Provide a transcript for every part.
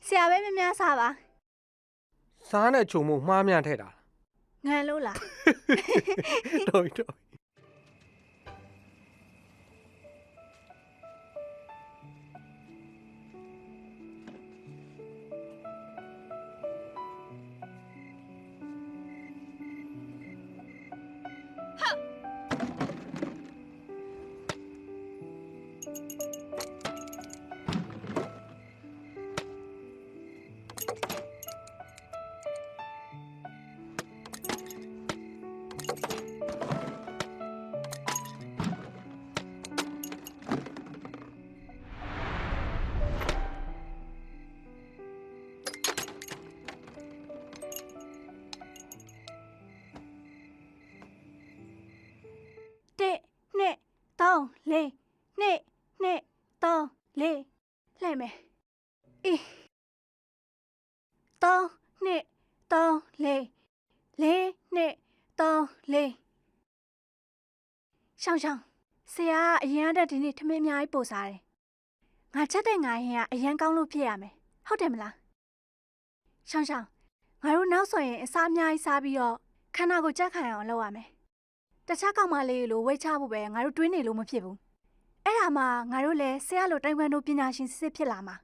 ဆရာပဲများများစားပါစားနဲ့ခြုံမှုမှားများထည့်တာငန်လို့လားတော်ပြီတော်လေးနှစ်သုံးလေးလှည့်မယ်အေးသုံးနှစ်သုံးလေးနှစ်သုံးလေးရှောင်းဆရာကအရင်ကတည်းကဒီနေ့ထမင်းအများကြီးပို့စားတယ်ငါချက်တဲ့ငါရင်ကအရင်ကောင်းလို့ဖြစ်ရမယ်ဟုတ်တယ်မလားရှောင်းငါတို့နောက်ဆိုရင်အစားအများကြီးစားပြီးတော့ခန္ဓာကိုယ်ကြက်ခံအောင်လုပ်ရမယ်တခြားကောင်မလေးလိုဝိတ်ချဖို့ပဲငါတို့တွေးနေလို့မဖြစ်ဘူးအဲ့ဒါမှငါတို့လည်းဆရာလိုတိုင်ဝမ်တို့ပညာရှင်စစ်ဖြစ်လာမှာ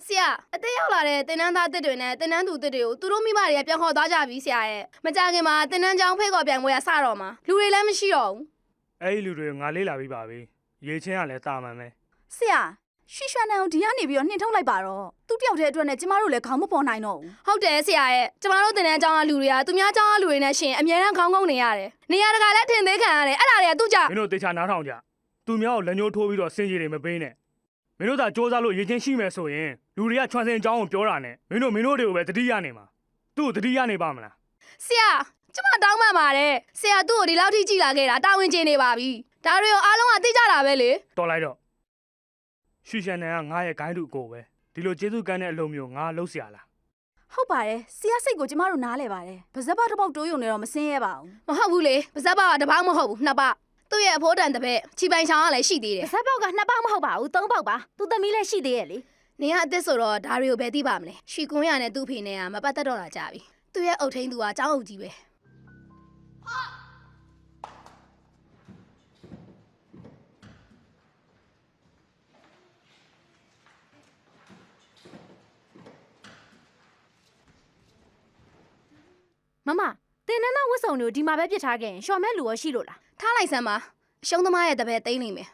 ဆရာအသက်ရောက်လာတဲ့တင်နန်းသားတစ်တွေနဲ့တင်နန်းသူတစ်တွေကိုသူတို့မိမတွေကပြန်ခေါ်သွားကြပြီဆရာရဲ့မကြခင်မှာတင်နန်းကျောင်းဖိတ်ခေါ်ပြန်ပွဲရစတော့မှာလူတွေလည်းမရှိတော့ဘူးအဲ့ဒီလူတွေငါလေးလာပြီးပါပြီရေချင်းကလည်းတာမှန်ပဲဆရာရွှေရွှန်နန်းကိုဒီကနေပြီးတော့နှင်ထုတ်လိုက်ပါတော့သူတယောက်တည်းအတွက်နဲ့ကျမတို့လည်းခေါင်းမပေါ်နိုင်တော့ဘူးဟုတ်တယ်ဆရာရဲ့ကျမတို့တင်နန်းကျောင်းကလူတွေကသူများကျောင်းကလူတွေနဲ့ရှင်အများအားခေါင်းကုန်းနေရတယ်နေရာတကာလည်းထင်သေးခံရတယ်အဲ့ဒါတွေကသူ့ကြောင့်မင်းတို့တေချာနားထောင်ကြသူများကိုလက်ညှိုးထိုးပြီးတော့စင်ကြီးတွေမပေးနဲ့မင်းတို့သာစ조사လို့ရေချင်းရှိမယ်ဆိုရင်လူတွေကချွမ်းစင်အကြောင်းကိုပြောတာနဲ့မင်းတို့တွေကိုပဲတတိယနေမှာသူ့ကိုတတိယနေပါမလားဆရာကျမတောင်းပန်ပါတယ်ဆရာသူ့ကိုဒီလောက်ထိကြည်လာခဲ့တာတာဝန်ကျနေပါပြီဒါတွေကိုအားလုံးကသိကြတာပဲလေတော်လိုက်တော့ရွှေရှန်နန်ကငါရဲ့ဂိုင်းတူကိုပဲဒီလိုကျေးဇူးကမ်းတဲ့အလုပ်မျိုးငါလှုပ်เสียလားဟုတ်ပါတယ်ဆရာစိတ်ကိုကျမတို့နားလဲပါတယ်ဗဇက်ပေါက်တစ်ပေါက်တိုးယုံနေတော့မစင်းရဲပါဘူးမဟုတ်ဘူးလေဗဇက်ပေါက်ကတစ်ပေါက်မဟုတ်ဘူးနှစ်ပေါက်သူ့ရဲ့အဖိုးတန်တစ်ပည့်ခြိပိုင်ချောင်းကလည်းရှိသေးတယ်ဗဇက်ပေါက်ကနှစ်ပေါက်မဟုတ်ပါဘူးသုံးပေါက်ပါသူသမီးလည်းရှိသေးရဲ့လေနေကအစ်စ်ဆိုတော့ဒါတွေကိုပဲသိပါမလဲရွှေကွန်းရနဲ့သူ့ဖေနဲ့ကမပတ်သက်တော့တာကြပြီသူ့ရဲ့အုတ်ထင်းသူကကျောင်းအုပ်ကြီးပဲမမတင်နန်းသားဝတ်စုံတို့ဒီမှာပဲပြစ်ထားခဲ့ရင်ရှော်မဲလူရောရှိလို့လားထားလိုက်စမ်းပါအရှုံးသမားရဲ့တပည့်သိမ့်နေမယ်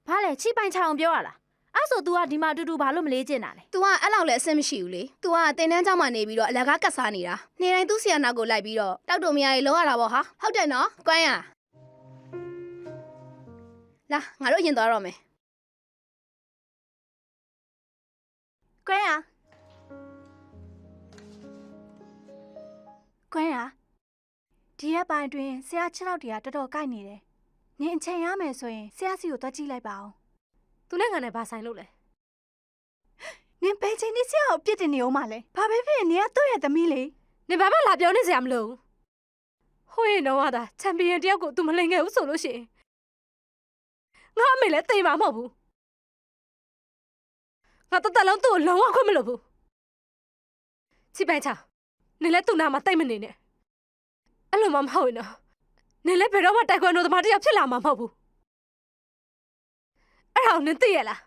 ဘာလဲချိပိုင်ချောင်ပြောရလားအဲ့ဆို तू ကဒီမှာတူတူဘာလို့မလေးကျင်တာလဲ तू ကအဲ့လောက်လည်းအဆင်မရှိဘူးလေ तू ကတင်တန်းကျောင်းမှာနေပြီးတော့အလကားကတ်စားနေတာနေတိုင်းသူ့ဆီယနာကိုလိုက်ပြီးတော့တောက်တုံမရကြီးလောရတာပေါ့ဟာဟုတ်တယ်နော်ကွမ်းရလာငါတို့ရင်သွားတော့မယ်ကွမ်းရဒီရက်ပိုင်းအတွင်းဆရာ6လောက်တည်းကတော်တော်ကိုက်နေတယ်နင်အချိန်ရမယ်ဆိုရင်ဆရာစီကိုသွားကြည့်လိုက်ပါဦးသူနဲ့ငါနဲ့ဘာဆိုင်လို့လဲနင်ဘယ်ချိန်ဒီဆရာကိုပြစ်တင်နေအောင်မလဲဘာပဲဖြစ်နင်ကသူ့ရဲ့သမီးလေနင်ဘာမှလာပြောနေစရာမလိုဟိုရင်တော့ဟာချန်ပီယံတယောက်ကို तू မလိမ်ခဲ့ဘူးဆိုလို့ရှိရင်ငါအမေလည်းသိမှာမဟုတ်ဘူးငါတသက်လုံးသူ့ကိုလုံးဝခွင့်မလို့ဘူးချိပိုင်ချာနင်လည်းသူ့နာမှာတိတ်မနေနဲ့အဲ့လိုမှမဟုတ်ရင်တော့နင်လည်းဘယ်တော့မှတိုင်ကွန်ဒိုသမားတယောက်ဖြစ်လာမှာမဟုတ်ဘူးအဲ့ဒါကိုနင်သိရလား